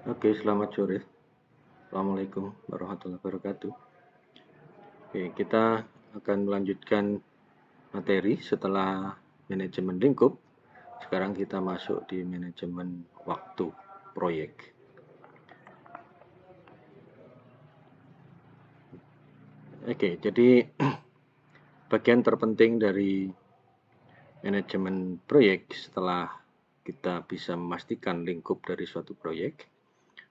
Oke, selamat sore. Assalamualaikum warahmatullahi wabarakatuh. Oke, kita akan melanjutkan materi setelah manajemen lingkup. Sekarang kita masuk di manajemen waktu proyek. Oke, jadi bagian terpenting dari manajemen proyek setelah kita bisa memastikan lingkup dari suatu proyek,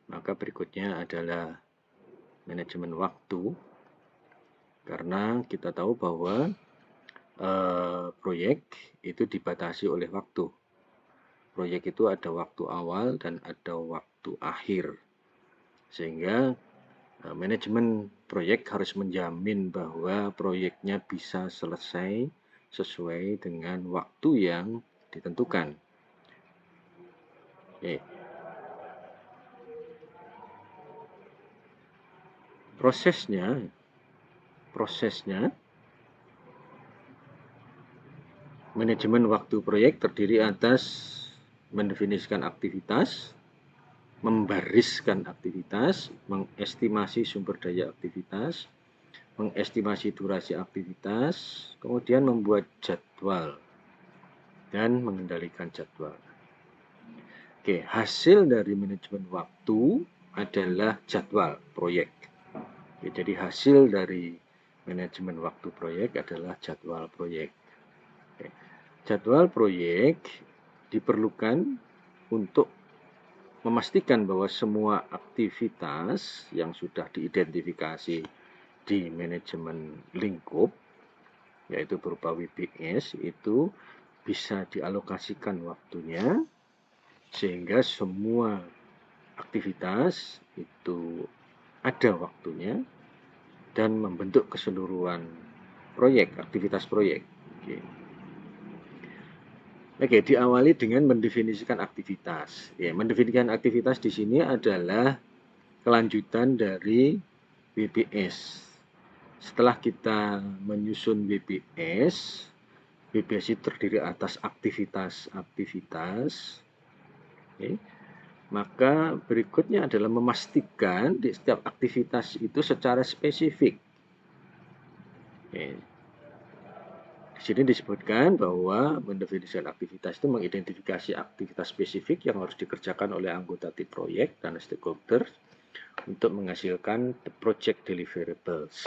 maka berikutnya adalah manajemen waktu. Karena kita tahu bahwa proyek itu dibatasi oleh waktu. Proyek itu ada waktu awal dan ada waktu akhir. Sehingga manajemen proyek harus menjamin bahwa proyeknya bisa selesai sesuai dengan waktu yang ditentukan. Oke. Prosesnya manajemen waktu proyek terdiri atas mendefinisikan aktivitas, membariskan aktivitas, mengestimasi sumber daya aktivitas, mengestimasi durasi aktivitas, kemudian membuat jadwal dan mengendalikan jadwal. Oke, hasil dari manajemen waktu adalah jadwal proyek. Oke, jadi hasil dari manajemen waktu proyek adalah jadwal proyek. Oke, jadwal proyek diperlukan untuk memastikan bahwa semua aktivitas yang sudah diidentifikasi di manajemen lingkup, yaitu berupa WBS, itu bisa dialokasikan waktunya sehingga semua aktivitas itu ada waktunya dan membentuk keseluruhan proyek, aktivitas proyek. Oke, diawali dengan mendefinisikan aktivitas. Ya, mendefinisikan aktivitas di sini adalah kelanjutan dari WBS. Setelah kita menyusun WBS, WBS itu terdiri atas aktivitas-aktivitas. Okay. Maka berikutnya adalah memastikan di setiap aktivitas itu secara spesifik. Okay. Di sini disebutkan bahwa mendefinisikan aktivitas itu mengidentifikasi aktivitas spesifik yang harus dikerjakan oleh anggota tim proyek dan stakeholder untuk menghasilkan the project deliverables.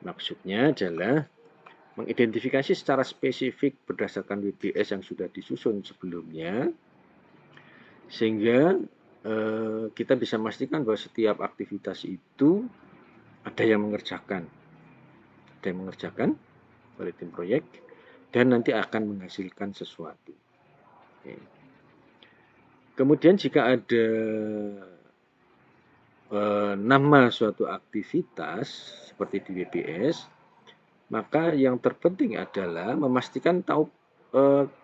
Maksudnya adalah mengidentifikasi secara spesifik berdasarkan WBS yang sudah disusun sebelumnya, sehingga kita bisa memastikan bahwa setiap aktivitas itu ada yang mengerjakan oleh tim proyek dan nanti akan menghasilkan sesuatu. Oke. Kemudian jika ada nama suatu aktivitas seperti di WBS, maka yang terpenting adalah memastikan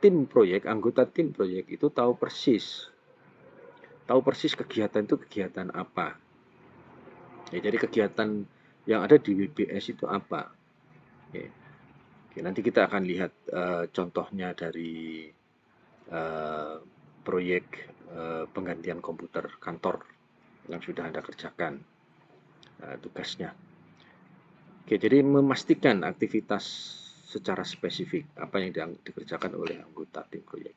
tim proyek, anggota tim proyek itu tahu persis kegiatan itu kegiatan apa. Ya, jadi kegiatan yang ada di WBS itu apa. Oke. Oke, nanti kita akan lihat contohnya dari proyek penggantian komputer kantor yang sudah Anda kerjakan tugasnya. Oke, jadi memastikan aktivitas secara spesifik apa yang dikerjakan oleh anggota tim proyek.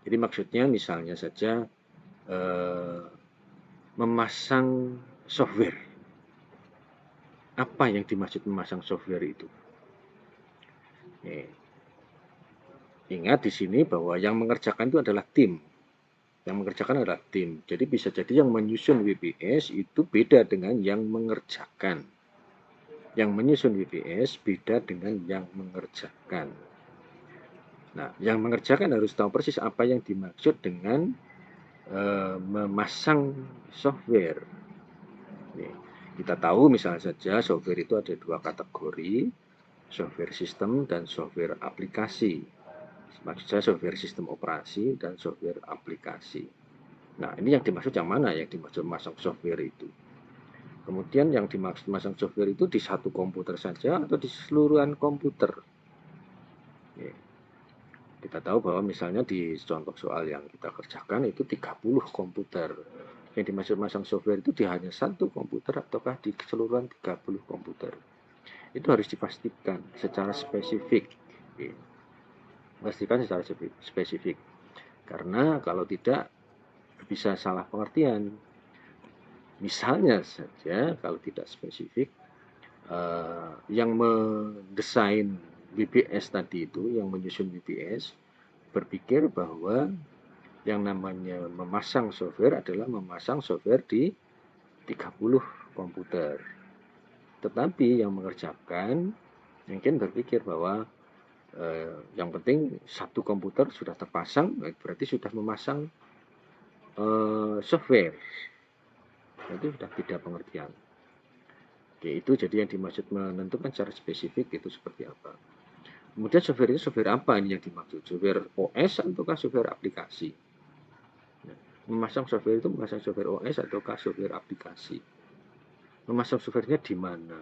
Jadi maksudnya misalnya saja memasang software. Apa yang dimaksud memasang software itu? Oke. Ingat di sini bahwa yang mengerjakan itu adalah tim. Yang mengerjakan adalah tim. Jadi bisa jadi yang menyusun WBS itu beda dengan yang mengerjakan. Yang menyusun WBS beda dengan yang mengerjakan. Nah, yang mengerjakan harus tahu persis apa yang dimaksud dengan memasang software. Nih, kita tahu misalnya saja software itu ada dua kategori, software sistem dan software aplikasi. Maksud saya software sistem operasi dan software aplikasi. Nah, ini yang dimaksud yang mana yang dimaksud masang software itu? Kemudian yang dimaksud masang software itu di satu komputer saja atau di seluruhan komputer? Oke. Kita tahu bahwa misalnya di contoh soal yang kita kerjakan itu 30 komputer. Yang dimaksud memasang software itu di hanya satu komputer ataukah di keseluruhan 30 komputer. Itu harus dipastikan secara spesifik. Pastikan secara spesifik. Karena kalau tidak bisa salah pengertian. Misalnya saja kalau tidak spesifik, yang mendesain BBS tadi itu, yang menyusun BBS, berpikir bahwa yang namanya memasang software adalah memasang software di 30 komputer. Tetapi yang mengerjakan mungkin berpikir bahwa yang penting satu komputer sudah terpasang, berarti sudah memasang software. Itu sudah beda pengertian. Oke, itu jadi yang dimaksud menentukan secara spesifik itu seperti apa. Kemudian software itu software apa ini yang dimaksud? Software OS ataukah software aplikasi? Memasang software itu memasang software OS ataukah software aplikasi? Memasang softwarenya di mana?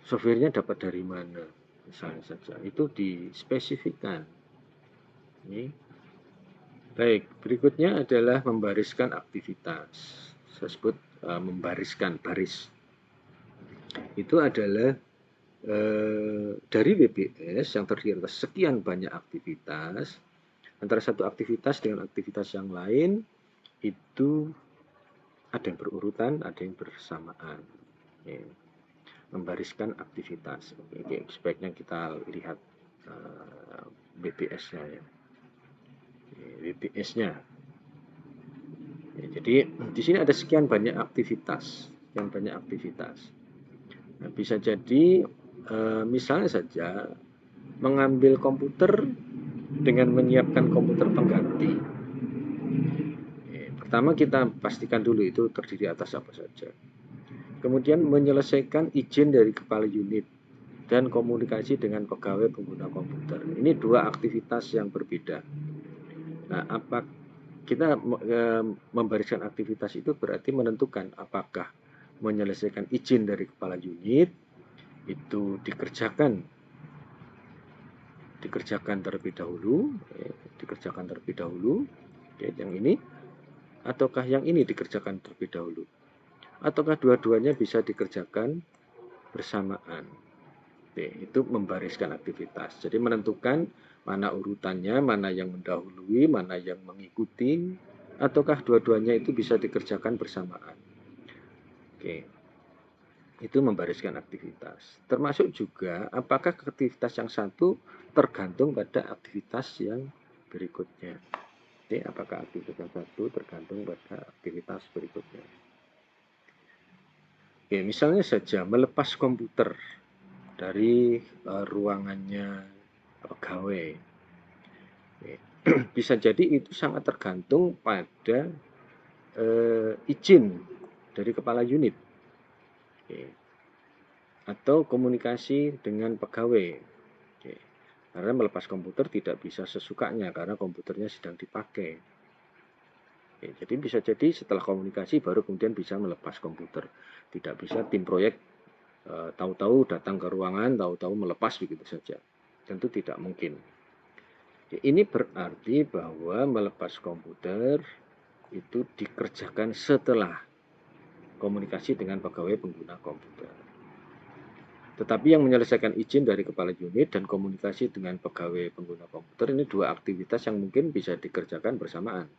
Softwarenya dapat dari mana? Misalnya saja, itu dispesifikkan. Ini. Baik, berikutnya adalah membariskan aktivitas. Saya sebut membariskan baris. Itu adalah dari WBS yang terdiri atas sekian banyak aktivitas. Antara satu aktivitas dengan aktivitas yang lain itu ada yang berurutan, ada yang bersamaan. Oke. Membariskan aktivitas. Oke, sebaiknya kita lihat BBS-nya ya. BBS-nya. Jadi di sini ada sekian banyak aktivitas, Nah, bisa jadi misalnya saja mengambil komputer dengan menyiapkan komputer pengganti. Pertama kita pastikan dulu itu terdiri atas apa saja. Kemudian menyelesaikan izin dari kepala unit dan komunikasi dengan pegawai pengguna komputer. Ini dua aktivitas yang berbeda. Nah, apa kita membariskan aktivitas itu berarti menentukan apakah menyelesaikan izin dari kepala unit itu dikerjakan terlebih dahulu, yang ini, ataukah yang ini dikerjakan terlebih dahulu, ataukah dua-duanya bisa dikerjakan bersamaan. Itu membariskan aktivitas. Jadi menentukan mana urutannya, mana yang mendahului, mana yang mengikuti, ataukah dua-duanya itu bisa dikerjakan bersamaan. Oke. Itu membariskan aktivitas. Termasuk juga apakah aktivitas yang satu tergantung pada aktivitas yang berikutnya. Jadi apakah aktivitas yang satu tergantung pada aktivitas berikutnya. Oke, misalnya saja melepas komputer dari ruangannya pegawai. Bisa jadi itu sangat tergantung pada izin dari kepala unit. Atau komunikasi dengan pegawai. Karena melepas komputer tidak bisa sesukanya karena komputernya sedang dipakai. Jadi bisa jadi setelah komunikasi baru kemudian bisa melepas komputer. Tidak bisa tim proyek tahu-tahu datang ke ruangan, tahu-tahu melepas begitu saja. Tentu tidak mungkin. Ini berarti bahwa melepas komputer itu dikerjakan setelah komunikasi dengan pegawai pengguna komputer. Tetapi yang menyelesaikan izin dari kepala unit dan komunikasi dengan pegawai pengguna komputer ini dua aktivitas yang mungkin bisa dikerjakan bersamaan.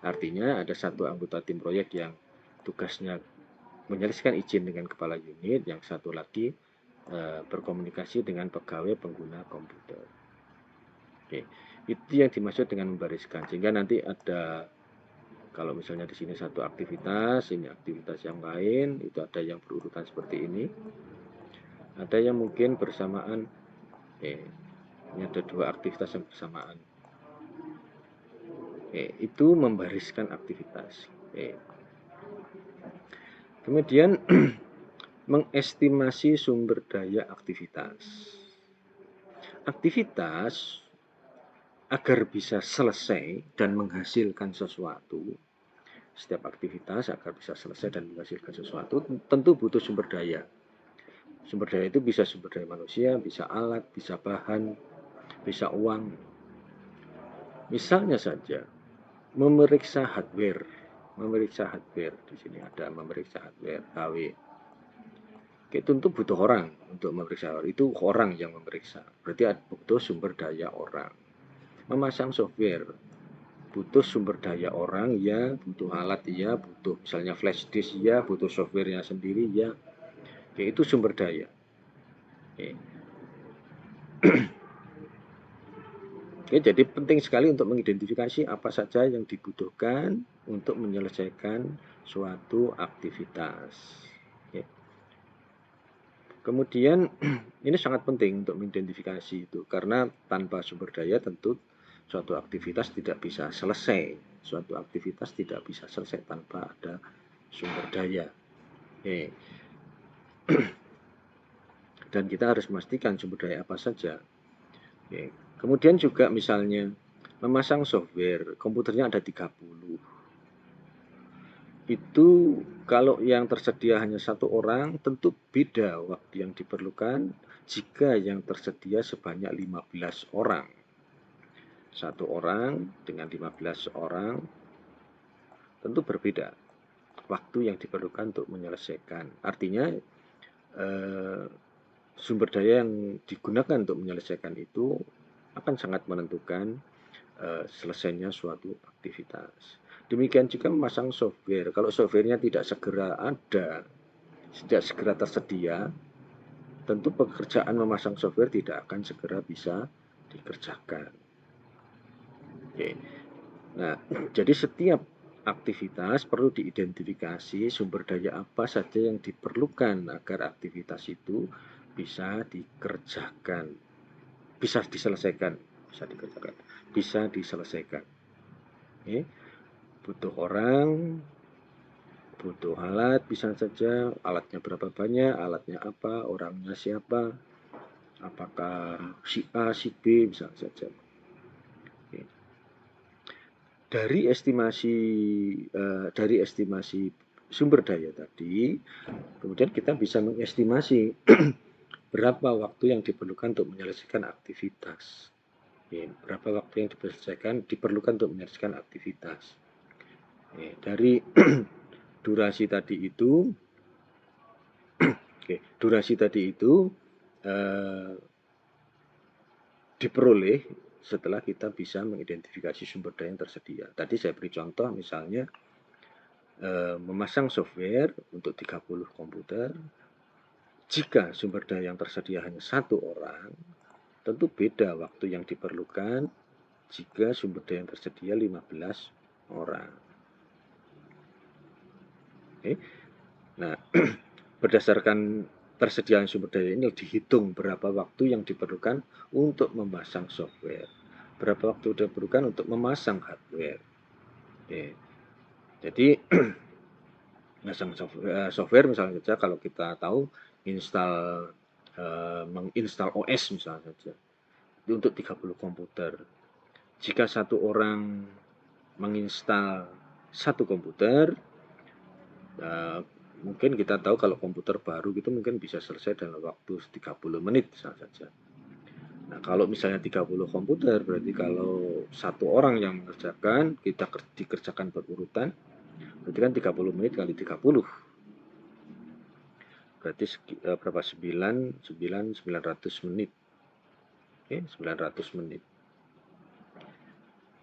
Artinya ada satu anggota tim proyek yang tugasnya menyelesaikan izin dengan kepala unit, yang satu lagi berkomunikasi dengan pegawai pengguna komputer. Oke, itu yang dimaksud dengan membariskan. Sehingga nanti ada, kalau misalnya di sini satu aktivitas, ini aktivitas yang lain, itu ada yang berurutan seperti ini. Ada yang mungkin bersamaan. Ini ada dua aktivitas yang bersamaan. Itu membariskan aktivitas. Kemudian mengestimasi sumber daya aktivitas. Aktivitas agar bisa selesai dan menghasilkan sesuatu. Setiap aktivitas agar bisa selesai dan menghasilkan sesuatu tentu butuh sumber daya. Sumber daya itu bisa sumber daya manusia, bisa alat, bisa bahan, bisa uang. Misalnya saja, memeriksa hardware, memeriksa hardware. Di sini ada memeriksa hardware HW. Oke, tentu butuh orang untuk memeriksa. Itu orang yang memeriksa. Berarti butuh sumber daya orang. Memasang software butuh sumber daya orang ya, butuh alat ya, butuh misalnya flash disk ya, butuh softwarenya sendiri ya. Oke, itu sumber daya. Oke. Oke, jadi penting sekali untuk mengidentifikasi apa saja yang dibutuhkan untuk menyelesaikan suatu aktivitas. Oke. Kemudian ini sangat penting untuk mengidentifikasi itu, karena tanpa sumber daya tentu suatu aktivitas tidak bisa selesai. Suatu aktivitas tidak bisa selesai tanpa ada sumber daya. Oke. Dan kita harus memastikan sumber daya apa saja. Oke. Kemudian juga misalnya memasang software, komputernya ada 30. Itu kalau yang tersedia hanya satu orang, tentu beda waktu yang diperlukan jika yang tersedia sebanyak 15 orang. Satu orang dengan 15 orang tentu berbeda waktu yang diperlukan untuk menyelesaikan. Artinya sumber daya yang digunakan untuk menyelesaikan itu akan sangat menentukan selesainya suatu aktivitas. Demikian juga memasang software. Kalau softwarenya tidak segera ada, tidak segera tersedia, tentu pekerjaan memasang software tidak akan segera bisa dikerjakan. Oke. Nah, jadi setiap aktivitas perlu diidentifikasi sumber daya apa saja yang diperlukan agar aktivitas itu bisa dikerjakan, bisa diselesaikan, bisa diselesaikan. Oke. Butuh orang, butuh alat, bisa saja alatnya berapa banyak, alatnya apa, orangnya siapa, apakah si A, si B, bisa saja. Oke. Dari estimasi sumber daya tadi, kemudian kita bisa mengestimasi berapa waktu yang diperlukan untuk menyelesaikan aktivitas. Berapa waktu yang diperlukan untuk menyelesaikan aktivitas. Dari durasi tadi itu, diperoleh setelah kita bisa mengidentifikasi sumber daya yang tersedia. Tadi saya beri contoh misalnya memasang software untuk 30 komputer. Jika sumber daya yang tersedia hanya satu orang, tentu beda waktu yang diperlukan jika sumber daya yang tersedia 15 orang. Oke. Nah, berdasarkan persediaan sumber daya ini dihitung berapa waktu yang diperlukan untuk memasang software, berapa waktu diperlukan untuk memasang hardware. Oke. Jadi memasang software misalnya saja kalau kita tahu menginstal OS misalnya saja itu untuk 30 komputer. Jika satu orang menginstal satu komputer, mungkin kita tahu kalau komputer baru gitu mungkin bisa selesai dalam waktu 30 menit misalnya saja. Nah, kalau misalnya 30 komputer, berarti kalau satu orang yang mengerjakan, kita dikerjakan berurutan, berarti kan 30 menit kali 30. Berarti berapa? 900 menit. Oke, 900 menit.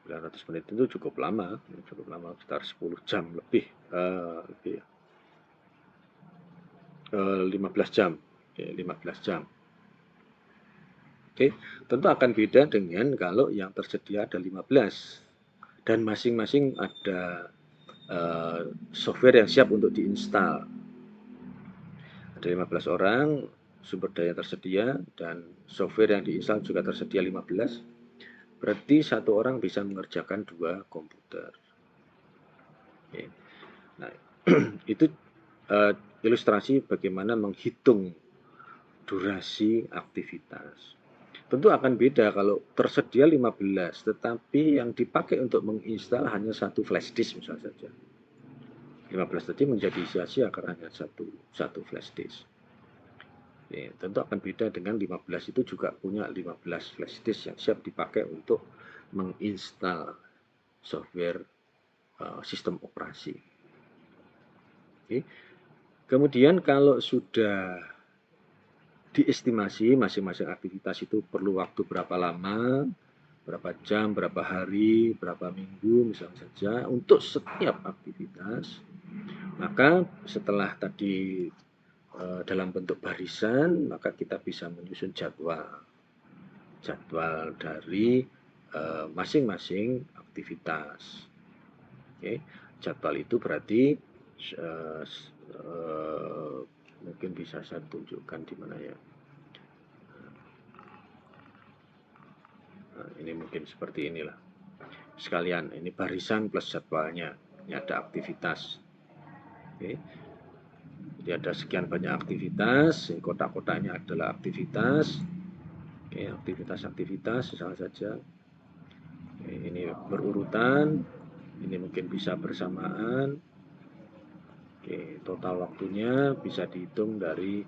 900 menit itu cukup lama, sekitar 10 jam lebih. 15 jam. Oke, 15 jam. Oke, tentu akan beda dengan kalau yang tersedia ada 15 dan masing-masing ada software yang siap untuk diinstal. Ada 15 orang, sumber daya tersedia dan software yang diinstal juga tersedia 15. Berarti satu orang bisa mengerjakan 2 komputer. Oke. Nah, itu ilustrasi bagaimana menghitung durasi aktivitas. Tentu akan beda kalau tersedia 15, tetapi yang dipakai untuk menginstal hanya satu flash disk misalnya saja. 15 tadi menjadi sia-sia karena hanya satu flash disk. Ya, tentu akan beda dengan 15 itu juga punya 15 flash disk yang siap dipakai untuk menginstal software sistem operasi. Oke. Kemudian kalau sudah diestimasi masing-masing aktivitas itu perlu waktu berapa lama, berapa jam, berapa hari, berapa minggu misalnya saja untuk setiap aktivitas, maka setelah tadi dalam bentuk barisan, maka kita bisa menyusun jadwal dari masing-masing aktivitas. Oke, jadwal itu berarti mungkin bisa saya tunjukkan di mana ya. Nah, ini mungkin seperti inilah. Sekalian, ini barisan plus jadwalnya. Ini ada aktivitas. Oke. Jadi ada sekian banyak aktivitas, kotak-kotaknya adalah aktivitas. Oke, aktivitas-aktivitas misalnya saja. Oke, ini berurutan, ini mungkin bisa bersamaan. Oke, total waktunya bisa dihitung dari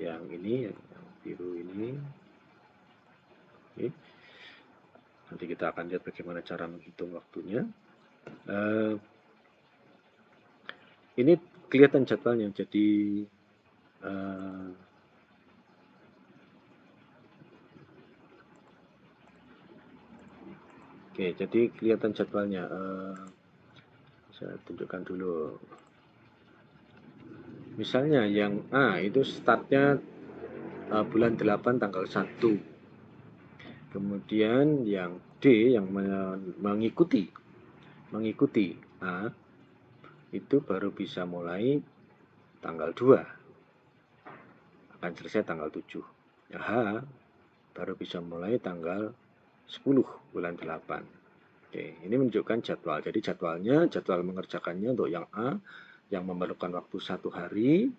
yang ini, yang biru ini. Oke. Nanti kita akan lihat bagaimana cara menghitung waktunya. Ini kelihatan jadwalnya, jadi oke, jadi kelihatan jadwalnya. Saya tunjukkan dulu. Misalnya yang A itu startnya bulan 8 tanggal 1. Kemudian yang D yang mengikuti A itu baru bisa mulai tanggal 2. Akan selesai tanggal 7. Yang H baru bisa mulai tanggal 10 bulan 8. Oke, ini menunjukkan jadwal. Jadi jadwal mengerjakannya untuk yang A yang memerlukan waktu 1 hari.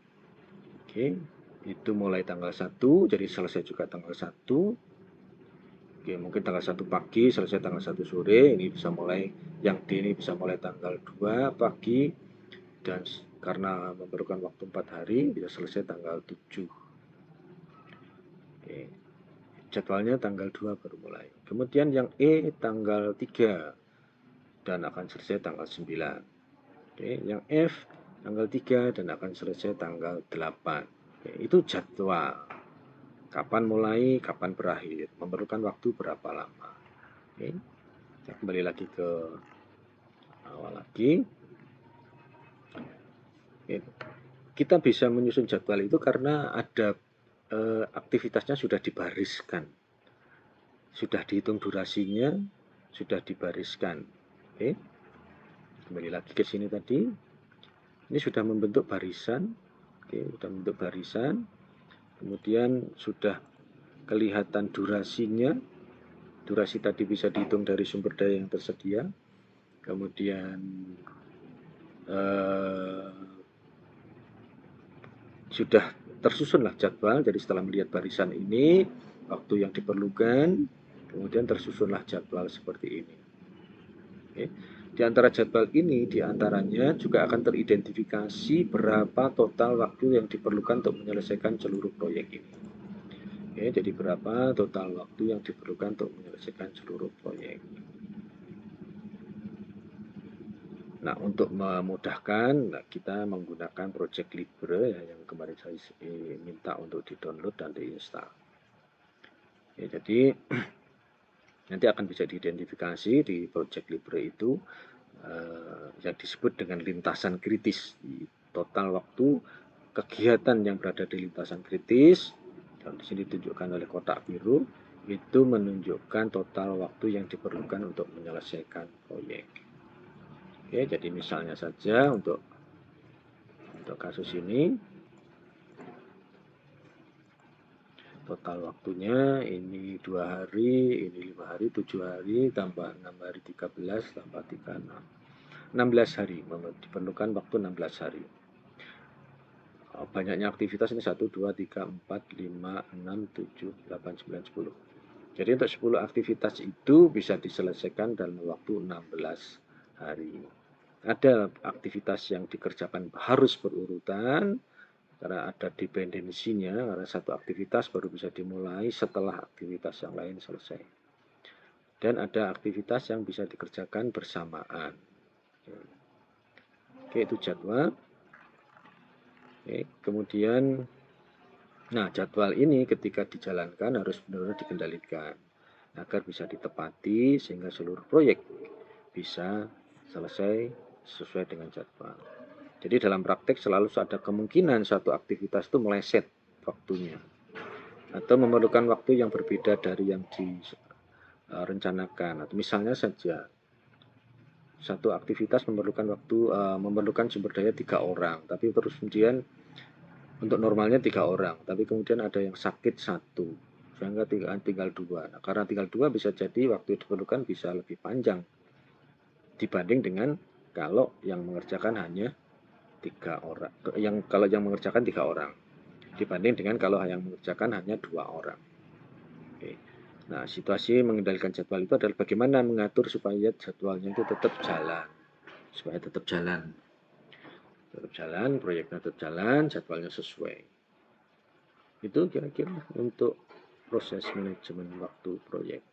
Oke, itu mulai tanggal 1, jadi selesai juga tanggal 1. Oke, mungkin tanggal 1 pagi, selesai tanggal 1 sore. Ini bisa mulai, yang D ini bisa mulai tanggal 2 pagi. Dan karena memerlukan waktu 4 hari, bisa selesai tanggal 7. Oke, jadwalnya tanggal 2 baru mulai. Kemudian yang E tanggal 3 dan akan selesai tanggal 9. Oke, yang F tanggal 3 dan akan selesai tanggal 8. Oke, itu jadwal. Kapan mulai, kapan berakhir, memerlukan waktu berapa lama. Oke, saya kembali lagi ke awal lagi. Oke, kita bisa menyusun jadwal itu karena ada aktivitasnya sudah dibariskan, sudah dihitung durasinya, sudah dibariskan. Oke, kembali lagi ke sini tadi. Ini sudah membentuk barisan. Oke, sudah membentuk barisan. Kemudian sudah kelihatan durasinya. Durasi tadi bisa dihitung dari sumber daya yang tersedia. Kemudian sudah tersusunlah jadwal. Jadi setelah melihat barisan ini, waktu yang diperlukan, kemudian tersusunlah jadwal seperti ini. Oke. Di antara jadwal ini, diantaranya juga akan teridentifikasi berapa total waktu yang diperlukan untuk menyelesaikan seluruh proyek ini. Oke, jadi berapa total waktu yang diperlukan untuk menyelesaikan seluruh proyek. Nah, untuk memudahkan, kita menggunakan Project Libre ya, yang kemarin saya minta untuk di-download dan di-install. Ya, jadi nanti akan bisa diidentifikasi di Project Libre itu yang disebut dengan lintasan kritis. Di total waktu kegiatan yang berada di lintasan kritis, dan di sini ditunjukkan oleh kotak biru, itu menunjukkan total waktu yang diperlukan untuk menyelesaikan proyek. Oke, jadi misalnya saja untuk kasus ini, total waktunya ini 2 hari, ini 5 hari, 7 hari, tambah 6 hari, 13, tambah 36. 16 hari, diperlukan waktu 16 hari. Banyaknya aktivitas ini 1, 2, 3, 4, 5, 6, 7, 8, 9, 10. Jadi untuk 10 aktivitas itu bisa diselesaikan dalam waktu 16 hari. Ada aktivitas yang dikerjakan harus berurutan, karena ada dependensinya, karena satu aktivitas baru bisa dimulai setelah aktivitas yang lain selesai. Dan ada aktivitas yang bisa dikerjakan bersamaan. Oke, itu jadwal. Oke, kemudian, nah jadwal ini ketika dijalankan harus benar-benar dikendalikan agar bisa ditepati sehingga seluruh proyek bisa selesai sesuai dengan jadwal. Jadi dalam praktek selalu ada kemungkinan satu aktivitas itu meleset waktunya atau memerlukan waktu yang berbeda dari yang direncanakan. Atau misalnya saja satu aktivitas memerlukan sumber daya 3 orang, tapi terus kemudian untuk normalnya 3 orang, tapi kemudian ada yang sakit satu, sehingga tinggal 2. Nah, karena tinggal 2 bisa jadi waktu yang diperlukan bisa lebih panjang dibanding dengan kalau yang mengerjakan hanya 3 orang, kalau yang mengerjakan 3 orang dibanding dengan kalau yang mengerjakan hanya 2 orang. Oke. Nah, situasi mengendalikan jadwal itu adalah bagaimana mengatur supaya jadwalnya itu tetap jalan, proyeknya tetap jalan, jadwalnya sesuai. Itu kira-kira untuk proses manajemen waktu proyek.